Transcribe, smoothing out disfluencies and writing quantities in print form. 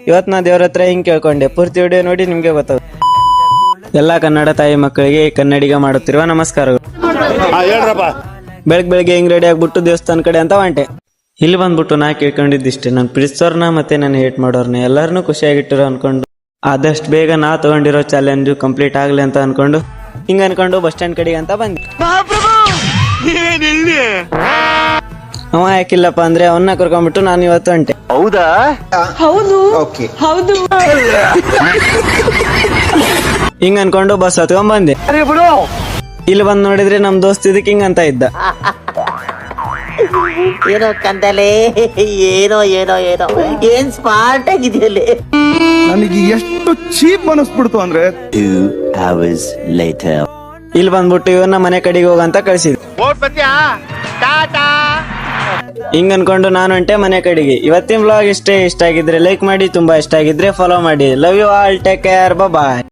ಇವತ್ತು ನಾ ದೇವ್ರ ಹತ್ರ ಹಿಂಗೆ ಕೇಳ್ಕೊಂಡೆ. ಪೂರ್ತಿ ವಿಡಿಯೋ ನೋಡಿ ನಿಮ್ಗೆ ಗೊತ್ತಾಗುತ್ತೆ. ಎಲ್ಲ ಕನ್ನಡ ತಾಯಿ ಮಕ್ಕಳಿಗೆ ಕನ್ನಡಿಗ ಮಾಡುತ್ತಿರುವ ನಮಸ್ಕಾರಗಳು. ಬೆಳಗ್ಗೆ ಹಿಂಗ್ ರೆಡಿ ಆಗ್ಬಿಟ್ಟು ದೇವಸ್ಥಾನ ಕಡೆ ಅಂತ ಹೊಂಟೆ. ಇಲ್ಲಿ ಬಂದ್ಬಿಟ್ಟು ನಾ ಕೇಳ್ಕೊಂಡಿದ್ದಿಷ್ಟೇ, ನನ್ ಪ್ರಿಸೋರ್ನ ಮತ್ತೆ ನಾನು ಹೇಟ್ ಮಾಡೋರ್ನ ಎಲ್ಲಾರನು ಖುಷಿಯಾಗಿಟ್ಟಿರೋ ಅನ್ಕೊಂಡು ಆದಷ್ಟು ಬೇಗ ನಾ ತಗೊಂಡಿರೋ ಚಾಲೆಂಜ್ ಕಂಪ್ಲೀಟ್ ಆಗ್ಲಿ ಅಂತ ಅನ್ಕೊಂಡು ಹಿಂಗ ಅನ್ಕೊಂಡು ಬಸ್ ಸ್ಟ್ಯಾಂಡ್ ಕಡೆಗೆ ಅಂತ ಬಂದೆ. ಅವ ಯಾಕಿಲ್ಲಪ್ಪ ಅಂದ್ರೆ ಅವನ್ನ ಕರ್ಕೊಂಡ್ಬಿಟ್ಟು ನಾನು ಇವತ್ತು ಹೊಂಟೆ. ಹೌದಾ? ಹೌದು ಹೌದು. ಹಿಂಗ ಅನ್ಕೊಂಡು ಬಸ್ ಹತ್ಕೊಂಡ್ ಬಂದೆ. ಇಲ್ಲಿ ಬಂದ್ ನೋಡಿದ್ರೆ ನಮ್ ದೋಸ್ತ್ ಇದಕ್ ಹಿಂಗ ಅಂತ ಇದ್ದ. ಏನೋ ಕಂದಲೆ, ಏನೋ ಏನೋ ಏನೋ ಏನ್ ಸ್ಮಾರ್ಟ್ ಆಗಿದೆಯಲ್ಲಿ. ನನಗೆ ಎಷ್ಟು ಚೀಪ್ ಅನಿಸ್ಬಿಡ್ತು ಅಂದ್ರೆ 2 hours later. ಇಲ್ಲಿ ಬಂದ್ಬಿಟ್ಟು ಇವನ್ನ ಮನೆ ಕಡೆಗೆ ಹೋಗಂತ ಕಳ್ಸಿದ್. ಹಿಂಗ ಅನ್ಕೊಂಡು ನಾನು ಹೊಂಟೆ ಮನೆ ಕಡೆಗೆ. ಇವತ್ತಿನ ವ್ಲಾಗ್ ಇಷ್ಟ ಆಗಿದ್ರೆ ಲೈಕ್ ಮಾಡಿ, ತುಂಬಾ ಇಷ್ಟ ಆಗಿದ್ರೆ ಫಾಲೋ ಮಾಡಿ. Love you all, take care, bye.